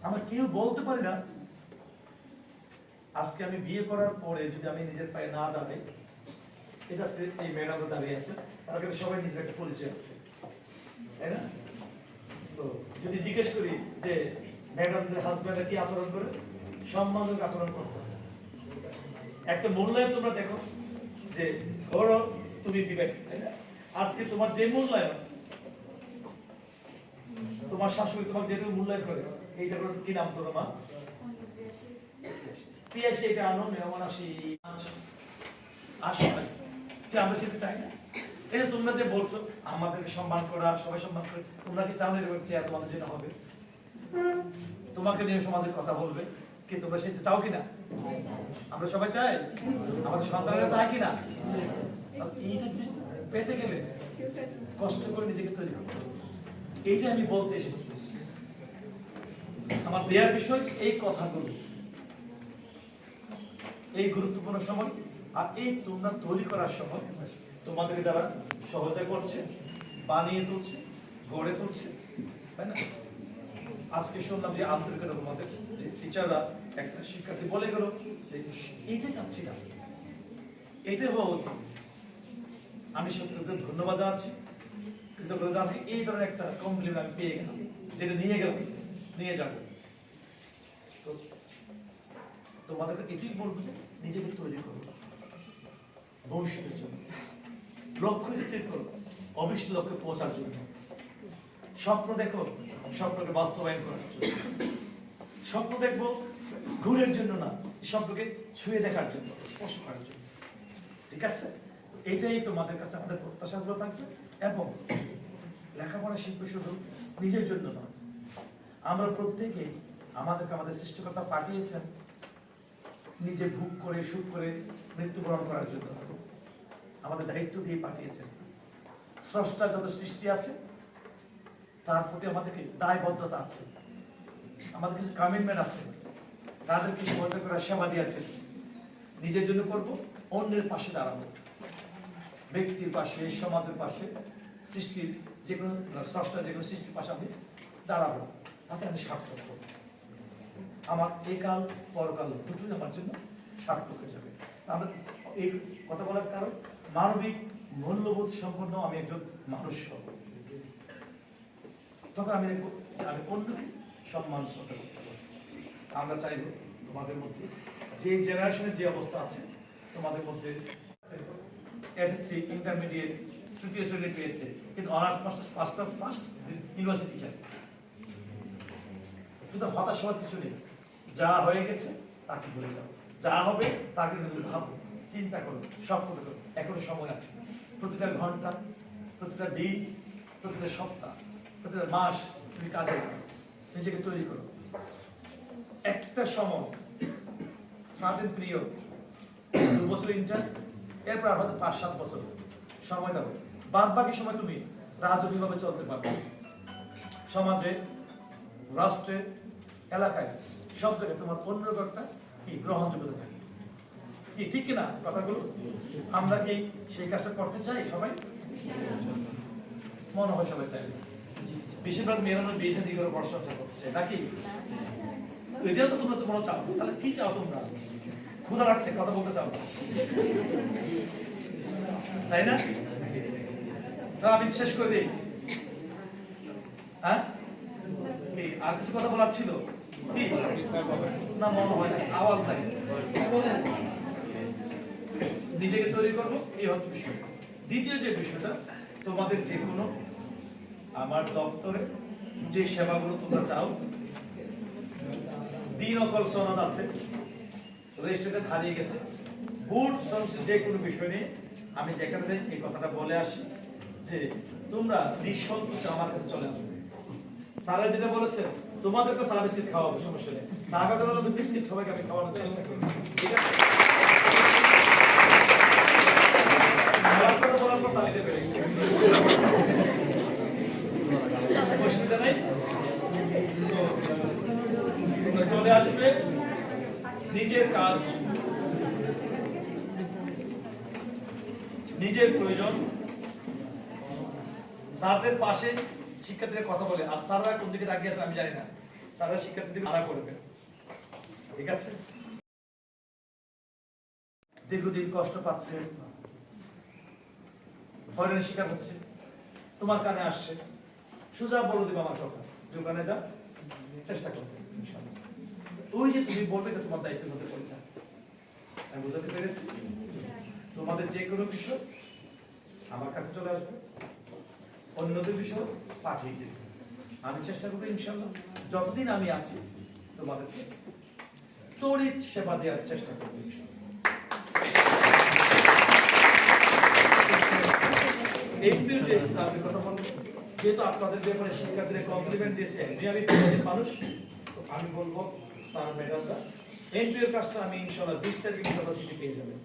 আমরা কেউ বলতে পারি না আজকে আমি বিয়ে করার পরে যদি আমি নিজের পায়ে না দাঁড়াই, এটা আজকে এই ম্যাডামরা দাঁড়িয়ে আছে, তারা কিন্তু সবাই নিজের একটা পরিচয় আছে, তাই না? তো যদি জিজ্ঞেস করি যে ম্যাডামদের হাজব্যান্ডরা কি আচরণ করে, সম্মানজনক আচরণ করতে হবে। একটা মূল্যায়ন তোমরা দেখো যে ধরো তুমি বিবাহিত, তাই না? আজকে তোমার যে মূল্যায়ন, তোমার শাশুড়ি তোমাকে যেটা মূল্যায়ন করে, এইটা কি নাম তোর মা? পিয়াসি, এটা আনো, মেহমান আসি, আসো। কি আমরা সেটা চাই না? এটা তোমরা যে বলছো আমাদেরকে সম্মান করা, সবাই সম্মান করে, তোমরা কি চাও না এরকম চেয়ার তোমাদের যেটা হবে, তোমাকে নিয়ে সমাজের কথা বলবে, কি তোমরা সেটা চাও কিনা? আমরা সবাই চাই, আমাদের সন্তানেরা চায় কিনা? এইটা পেতে গেলে কষ্ট করে নিজেকে তৈরি করতে হবে। এইটা আমি বলতে এসেছি। আমার দেয়ার বিষয় এই কথাগুলো, এই গুরুত্বপূর্ণ সময়, আর এই তোমরা তৈরি করার সময় তোমাদের যারা সহায়তা করছে, বানিয়ে তুলছে, গড়ে তুলছে, তাই না? আজকে শুনলাম যে আন্তরিকতা তোমাদের যে টিচাররা একটা শিক্ষার্থী বলে গেল যে এইটাই চাচ্ছি না, এইটাই হওয়া উচিত। আমি সত্যি ধন্যবাদ জানাচ্ছি, কৃতজ্ঞতা জানাচ্ছি। এই ধরনের একটা কমপ্লিমেন্ট আমি পেয়ে গেলাম, যেটা নিয়ে যাবো। তো তোমাদেরকে এটাই বলবো যে নিজেকে তৈরি করো ভবিষ্যতের জন্য, লক্ষ্য স্থির করো অবশ্য লক্ষ্যে পৌঁছার জন্য, স্বপ্ন দেখো স্বপ্নকে বাস্তবায়ন করার জন্য, স্বপ্ন দেখবো ঘুরের জন্য না, স্বপ্নকে ছুঁয়ে দেখার জন্য, স্পর্শ করার জন্য। ঠিক আছে? এটাই তোমাদের কাছে আমাদের প্রত্যাশাগুলো থাকবে। এবং লেখাপড়া শিল্প শুধু নিজের জন্য নয়, আমরা প্রত্যেকে আমাদেরকে আমাদের সৃষ্টিকর্তা পাঠিয়েছেন নিজে ভোগ করে সুখ করে মৃত্যুবরণ করার জন্য, আমাদের দায়িত্ব দিয়ে পাঠিয়েছেন। স্রষ্টার যত সৃষ্টি আছে তার প্রতি আমাদেরকে দায়বদ্ধতা আছে, আমাদের কিছু কমিটমেন্ট আছে, তাদেরকে সহায়তা করার, সেবা দেওয়ার জন্য। নিজের জন্য করব, অন্যের পাশে দাঁড়াবো, ব্যক্তির পাশে, সমাজের পাশে, সৃষ্টির যে কোনো স্রষ্টার যে কোনো সৃষ্টির পাশে আমি দাঁড়াবো, তাতে আমি সার্থক করবো। আমার একাল পরকাল দুটোই আমার জন্য সার্থক হয়ে যাবে। আমরা এই কথা বলার কারণ মানবিক মূল্যবোধ সম্পন্ন আমি একজন মানুষ হব, তখন আমি দেখবো যে আমি অন্যকে সম্মান শ্রদ্ধা করতে পারবো। আমরা চাইবো তোমাদের মধ্যে যে জেনারেশনের যে অবস্থা আছে, তোমাদের মধ্যে এসএসসি ইন্টারমিডিয়েট তৃতীয় শ্রেণী পেয়েছে, কিন্তু অনার্স মাস্টার্স ফার্স্ট ইউনিভার্সিটি চাই। শুধু হতাশ হওয়ার কিছু নেই, যা হয়ে গেছে তাকে ভুলে যাও, যা হবে তাকে নিয়ে ভাবো, চিন্তা করো, স্বপ্ন করো। এখনো সময় আছে। প্রতিটা ঘন্টা, প্রতিটা দিন, প্রতিটা সপ্তাহ, প্রতিটা মাস তুমি কাজে লাগো, নিজেকে তৈরি করো। একটা সময় সার্টেন পিরিয়ড, 2 বছর ইন্টার, এরপর হয়তো 5-7 বছর সময় দেবো, বাদ বাকি সময় তুমি রাজনীতিভাবে চলতে পারবে। সমাজে, রাষ্ট্রে, এলাকায়, সব জায়গায় তোমার অন্যরকম একটা কি গ্রহণযোগ্যতা থাকে। কি ঠিক কিনা কথাগুলো? আমরা কি সেই কাজটা করতে চাই সবাই? মনে হয় সবাই চাই। বেশিরভাগ মেয়েরা বিয়ে শাদী করে বর্ষা করছে নাকি? এটাও তো তোমরা চাও। তাহলে কি চাও তোমরা? ক্ষুধা লাগছে, কথা বলতে চাও, তাই না? আমি শেষ করে দিই। হ্যাঁ, আর কিছু কথা বলার ছিল। কি? না মনে হয় না, আওয়াজ নাই। নিজেকে তৈরি করবো, এই হচ্ছে বিষয়। দ্বিতীয় যে বিষয়টা, তোমাদের যে কোনো আমার দপ্তরে যে সেবাগুলো তোমরা চাও, দিন অকল সনদ আছে, রেজিস্ট্রেশন হারিয়ে গেছে, বুট যে কোনো বিষয় নিয়ে আমি যেখানে যাই এই কথাটা বলে আসি যে তোমরা নিঃসংকোচে আমার কাছে চলে আসবে। স্যারা যেটা বলেছে তোমাদেরকে চা বিস্কিট খাওয়াবো, সমস্যা নেই। চা খাওয়াতে বিস্কিট সবাইকে আমি খাওয়ানোর চেষ্টা করি, ঠিক আছে? আমার কথা বলার পর তালিকা বেড়ে গেছে, অসুবিধা নেই। তোমরা চলে আসবে, নিজের কাজ, নিজের প্রয়োজন, স্যারদের পাশে শিক্ষার্থীরা কথা বলে। আর স্যাররা কোন দিকে তাকিয়ে আছে আমি জানি না, স্যাররা শিক্ষার্থীদের মানা করবে, ঠিক আছে? দীর্ঘদিন কষ্ট পাচ্ছে, হয়রানির শিকার হচ্ছে, তোমার কানে আসছে, সোজা বলে দেবে আমার কথা, দোকানে যা, চেষ্টা করবে ইনশাআল্লাহ। ওই যে তুমি বলবে যে তোমার দায়িত্বের মধ্যে পড়ে, আমি বুঝাতে পেরেছি? তোমাদের যে কোনো বিষয় আমার কাছে চলে আসবে, অন্যদের বিষয় পাঠিয়ে দেবে। আমি চেষ্টা করবো ইনশাআল্লাহ যতদিন আমি আছি তোমাদেরকে তড়িৎ সেবা দেওয়ার চেষ্টা করবো ইনশাআল্লাহ। এমপিও যে আমি কথা বলবো, যেহেতু আপনাদের ব্যাপারে শিক্ষার্থীরা কমপ্লিমেন্ট দিয়েছে, আমি মানুষ, আমি বলবো স্যার ম্যাডামরা এমপিওর কাজটা আমি ইনশাআল্লাহ 20 তারিখ ইনশাআল্লাহ চিঠি পেয়ে যাবেন।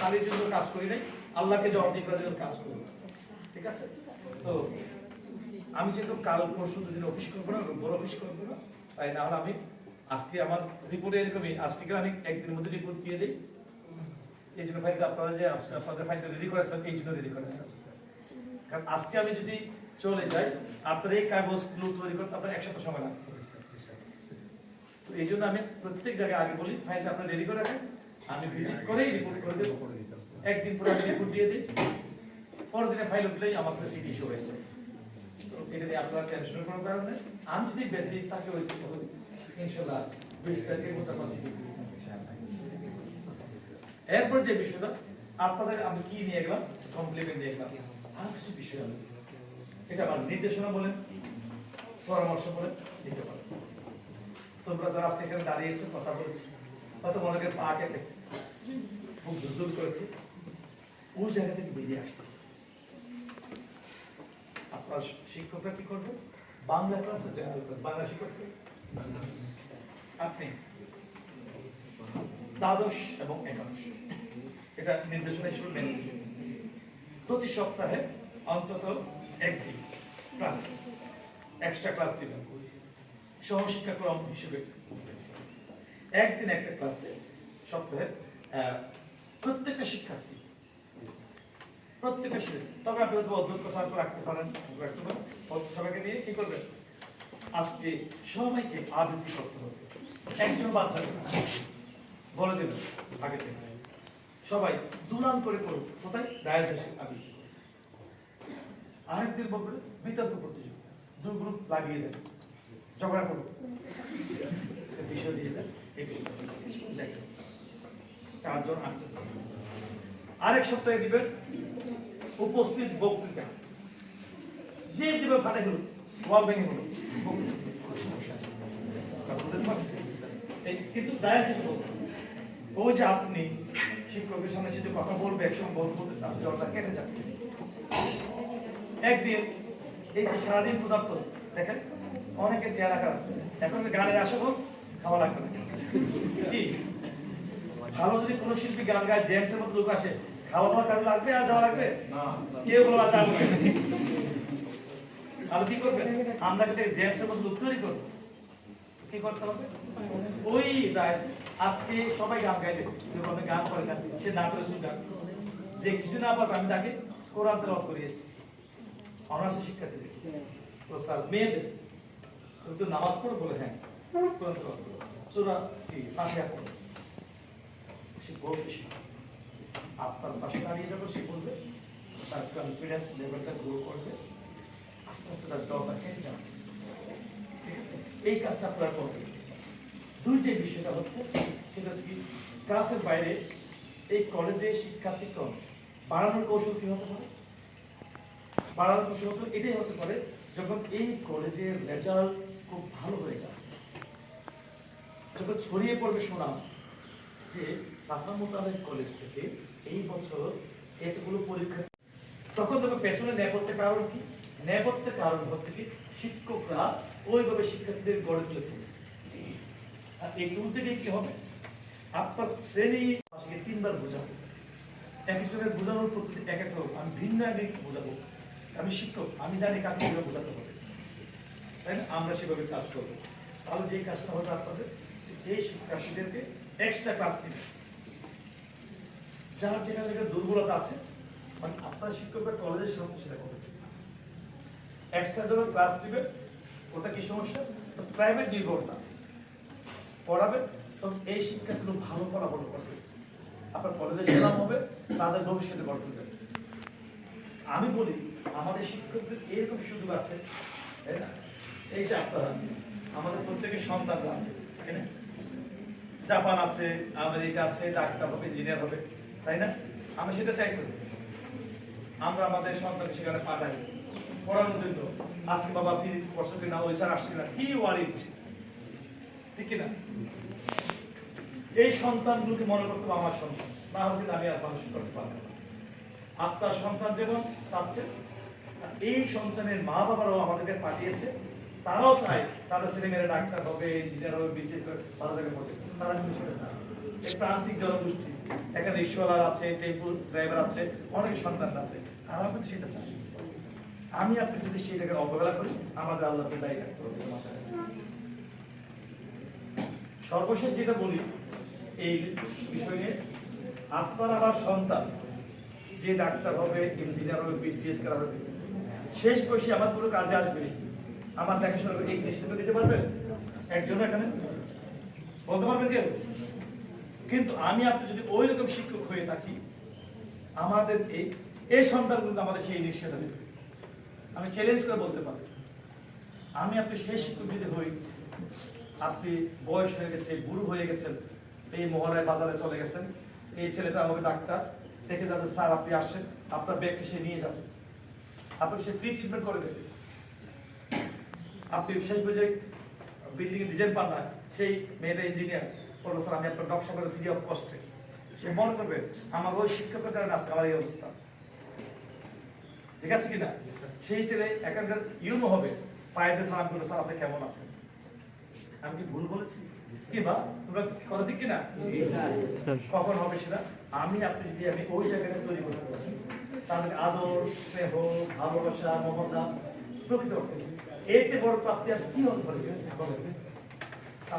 তালির জন্য কাজ করি নাই, আল্লাহকে জবাবদিহি করার জন্য কাজ করি, ঠিক আছে? তো আমি যেহেতু কাল পরশু দুদিন অফিস করবো না, বড় অফিস করবো না, তাই না হলে আমি আজকে আমার রিপোর্টে এরকমই, আজকে আমি একদিনের মধ্যে রিপোর্ট দিয়ে দিই। এই জন্য ফাইলটা আপনারা যে আপনাদের ফাইলটা রেডি করেছেন, এই জন্য রেডি করেছেন, কারণ আজকে আমি যদি চলে যাই আপনার এই কাগজগুলো তৈরি করতে আপনার এক সপ্তাহ সময় লাগবে। তো এই জন্য আমি প্রত্যেক জায়গায় আগে বলি ফাইলটা আপনার রেডি করে রাখেন, আমি ভিজিট করেই রিপোর্ট করে দেবো, একদিন পরে আমি রিপোর্ট দিয়ে দিই, পরের দিনে ফাইল উঠলেই আমার কাছে সিটি ইস্যু হয়ে যায়। তো এটা নিয়ে আপনার টেনশনের কোনো কারণ নেই, আমি যদি বেশি দিন তাকে ওই ইনশাআল্লাহ 20 তারিখের মধ্যে আমার সিটি। এরপর যে বিষয়টা আপনাদের আমি কি নিয়ে গেলাম, কমপ্লিমেন্ট নিয়ে গেলাম, আর কিছু বিষয় আমি এটা আমার নির্দেশনা বলেন, পরামর্শ বলেন দিতে পারেন। তোমরা যারা আজকে এখানে দাঁড়িয়েছো, কথা বলেছি, হয়তো মনে পা কেটেছে, খুব দুর্দুর করেছে, ওই জায়গা থেকে বেরিয়ে আসতে আপনার শিক্ষকরা কি করবে? বাংলা ক্লাসে বাংলা শিক্ষক আপনি দ্বাদশ এবং একাদশ এটা নির্দেশনা হিসেবে মেনে প্রতি সপ্তাহে অন্তত একদিন ক্লাস এক্সট্রা ক্লাস দিবেন, সহশিক্ষাক্রম হিসেবে একদিন একটা ক্লাসে সপ্তাহে প্রত্যেকটা শিক্ষার্থী তবে আপনি অধ্যক্ষ স্যারকে রাখতে পারেন, সবাইকে নিয়ে কি করবেন, আজকে সবাইকে আবৃত্তি করতে হবে, একজন বাচ্চা বলে দেবেন আগে থেকে, সবাই দুলান করে করুন, কোথায় ডায়াসে আবৃত্তি করুন। আরেকদিন বলবেন বিতর্ক প্রতিযোগিতা, দুই গ্রুপ লাগিয়ে দেন, ঝগড়া করুন, বিষয় দিয়ে দেন, দেখেন 4 জন 8 জন। আরেক সপ্তাহে দিবেন উপস্থিত বক্তৃতা, যে যেভাবে ফাটে গেল ওয়াল ভেঙে গেল, কিন্তু ওই যে আপনি শিক্ষকের সামনে সে যে কথা বলবে, একসঙ্গে বলতে জলটা কেটে যাবে। একদিন এই যে সারাদিন পদার্থ দেখেন অনেকে চেয়ার আকার, এখন গানের আসব খাওয়া লাগবে না কি? ভালো যদি কোনো শিল্পী গান গায়, জেমসের মতো লোক আসে, খাওয়া দাওয়া কাজে লাগবে আর যাওয়া লাগবে না, কেউ বলো আর যাবো। তাহলে কি করবে? আমরা কিন্তু জেমসের মতো লোক তৈরি করবো, কি করতে হবে? ওই আজকে সবাই গান গাইবে, গান করে গান, সে না করে শুনে গান, যে কিছু না পারবে আমি তাকে কোরআন তেলাওয়াত করিয়েছি অনার্সের শিক্ষার্থীদের, মেয়েদের কিন্তু নামাজ পড়ো বলে হ্যাঁ কোরআন তেলাওয়াত করো, সূরা কি ফাতিহা পড়ো, সে বলতে শিখবে, আপনার পাশে দাঁড়িয়ে যাবে, সে বলবে, তার কনফিডেন্স লেভেলটা গ্রো করবে, আস্তে আস্তে তার জলটা কেটে যাবে। ঠিক আছে, এই কাজটা আপনারা করবেন। দুই যে বিষয়টা হচ্ছে সেটা হচ্ছে কি, ক্লাসের বাইরে এই কলেজে শিক্ষার্থীক্রম বাড়ানোর কৌশল কি হতে পারে? বাড়ানোর কৌশল হতে এটাই হতে পারে যখন এই কলেজের রেজাল্ট খুব ভালো হয়ে যাবে, যখন ছড়িয়ে পড়বে শোনাম যে সাফা মোতাবেক কলেজ থেকে এই বছর এতগুলো পরীক্ষা, তখন তবে পেছনে নেপথ্যের কারণ কি? নেপথ্যের কারণ হচ্ছে কি, শিক্ষকরা ওইভাবে শিক্ষার্থীদের গড়ে তুলেছে। আর এই তুলতে গিয়ে কি হবে, আপনার শ্রেণী মাসে 3 বার বোঝাবো, এক একজনের বোঝানোর পদ্ধতি এক এক রকম, আমি ভিন্ন এক বোঝাবো। আমি শিক্ষক, আমি জানি কাকে কিভাবে বোঝাতে হবে, তাই না? আমরা সেভাবে কাজ করবো। তাহলে যে কাজটা হবে আপনাদের, এই শিক্ষার্থীদেরকে এক্সট্রা ক্লাস দিবে, যার যেখানে যেখানে দুর্বলতা আছে, মানে আপনার শিক্ষকরা কলেজের সাথে সেটা করবে, এক্সট্রা যখন ক্লাস দিবে। ওটা কি সমস্যা? তো প্রাইভেট নির্ভর না, পড়াবে তখন এই শিক্ষার্থীগুলো ভালো ফলাফল করবে, আপনার কলেজের সুনাম হবে, তাদের ভবিষ্যতে গড়ে তুলবে। আমি বলি আমাদের শিক্ষকদের এরকম সুযোগ আছে, তাই না? এই যে আপনারা, আমাদের প্রত্যেকের সন্তানরা আছে, তাই না? জাপান আছে, আমেরিকা আছে, ডাক্তার হবে, ইঞ্জিনিয়ার হবে, তাই না? আমি সেটা চাইতে, আমরা আমাদের সন্তানকে সেখানে পাঠাই পড়ানোর জন্য। আজকে বাবা ফিজিক্স পড়ছে কিনা, ওই স্যার আসছে কিনা, কি ওয়ারি, ঠিক কিনা? এই সন্তানগুলোকে মনে করতে হবে আমার সন্তান, না হলে কিন্তু আমি আর মানুষ করতে পারবো না। আপনার সন্তান যেমন চাচ্ছে, এই সন্তানের মা বাবারাও আমাদেরকে পাঠিয়েছে, তারাও চায় তাদের ছেলেমেয়েরা ডাক্তার হবে, ইঞ্জিনিয়ার হবে, বিসিএস হবে, ভালো জায়গায় পড়বে, তারা কিন্তু সেটা চায়। এই প্রান্তিক জনগোষ্ঠী, এখানে রিক্সাওয়ালা আছে, টেম্পো ড্রাইভার আছে, অনেক সন্তান আছে, তারা কিন্তু সেটা চায়। আমি আপনি যদি সেই জায়গায় অবহেলা করি, আমাদের আল্লাহকে দায়ী থাকতে হবে। সর্বশেষ যেটা বলি এই বিষয় নিয়ে, আপনার আমার সন্তান যে ডাক্তার হবে, ইঞ্জিনিয়ার হবে, বিসিএস করা হবে, শেষ বয়সে আমার পুরো কাজে আসবে, আমার দেখাশোনা করে এই নিশ্চিত দিতে পারবেন একজন এখানে বলতে পারবেন কেউ? কিন্তু আমি আপনি যদি ওই রকম শিক্ষক হয়ে থাকি, আমাদের এই সন্তানগুলো আমাদের সেই নিশ্চিত দেবে। আমি চ্যালেঞ্জ করে বলতে পারি, আমি আপনি সেই শিক্ষক যদি হই, আপনি বয়স হয়ে গেছে, বুড়ো হয়ে গেছেন, এই মহড়ায় বাজারে চলে গেছেন, এই ছেলেটা হবে ডাক্তার, দেখে যাবে স্যার আপনি আসছেন, আপনার ব্যাগকে সে নিয়ে যাবে, আপনাকে সে ফ্রি ট্রিটমেন্ট করে দেবে। আপনি শেষ বুঝে বিল্ডিং এর ডিজাইন পান না, সেই মেয়েটা ইঞ্জিনিয়ার, বলবো স্যার আমি আপনার নকশা করে ফ্রি অফ কস্টে, সে মনে করবে আমার ওই শিক্ষকের কারণে আজকে আমার এই অবস্থা, ঠিক আছে কিনা? সেই ছেলে এখানকার ইউনো হবে, পায়েতে সালাম করে স্যার আপনি কেমন আছেন। আমি কি ভুল বলেছি? কি বা তোমরা কথা ঠিক কিনা? কখন হবে সেটা আমি আপনি যদি আমি ওই জায়গাটা তৈরি করতে পারি, তাদের আদর, স্নেহ, ভালোবাসা, মমতা, প্রকৃত অর্থে এর চেয়ে বড় প্রাপ্তি আর কি হতে পারে?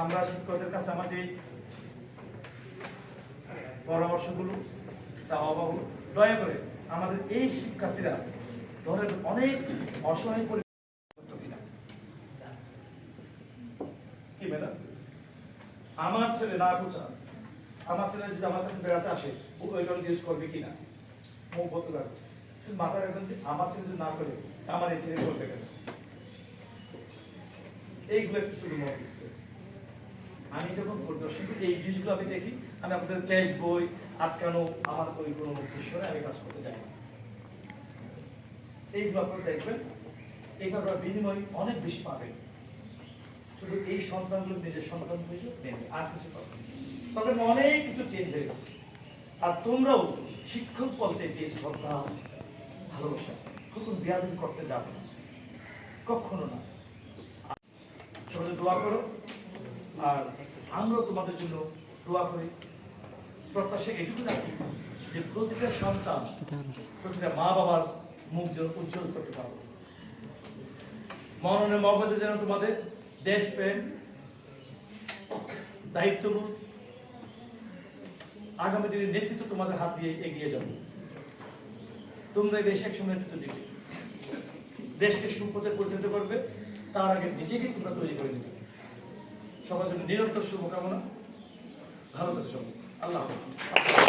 আমরা শিক্ষকদের কাছে আমার যে পরামর্শগুলো, চাওয়াগুলো, দয়া করে আমাদের এই শিক্ষার্থীরা ধরেন অনেক অসহায় কি ম্যাডাম, আমার ছেলে না বোঝা, আমার ছেলে যদি আমার কাছে বেড়াতে আসে, ও ওইটা ইউজ করবে কিনা, মুখ বলতে লাগবে, শুধু মাথায় রাখবেন যে আমার ছেলে যদি না করে, আমার এই ছেলে করবে কেন, এইগুলো একটু শুধু মনে রাখতে। আমি যখন পরিদর্শন করি এই জিনিসগুলো আমি দেখি, আমি আপনাদের ক্যাশ বই আটকানো আমার ওই কোনো উদ্দেশ্য আমি কাজ করতে চাই না। এইগুলো আপনারা দেখবেন, এইভাবে বিনিময় অনেক বেশি পাবেন। শুধু এই সন্তানগুলো নিজের সন্তান হিসেবে নেবে, আর কিছু পাবে, তবে অনেক কিছু চেঞ্জ হয়ে গেছে। আর তোমরাও শিক্ষক বলতে যে শ্রদ্ধা, ভালোবাসা, কখন বিয়াদবি করতে যাবে না, কখনো না। সবাই দোয়া করো, আর আমরা তোমাদের জন্য দোয়া করি। প্রত্যাশা এটুকু রাখি যে প্রতিটা সন্তান, প্রতিটা মা বাবার মুখ যেন উজ্জ্বল করতে পারবো, মননে মগজে যেন তোমাদের দেশপ্রেম, দায়িত্ববোধ, আগামী দিনের নেতৃত্ব তোমাদের হাত দিয়ে এগিয়ে যাবে। তোমরা দেশে একসময় নেতৃত্ব দিবে, দেশকে সুপথে পরিচালিত করবে, তার আগে নিজেকে তোমরা তৈরি করে নেবে। সবার জন্য নিরন্তর শুভকামনা, ভালো থাকবে সবাই, আল্লাহ হাফেজ।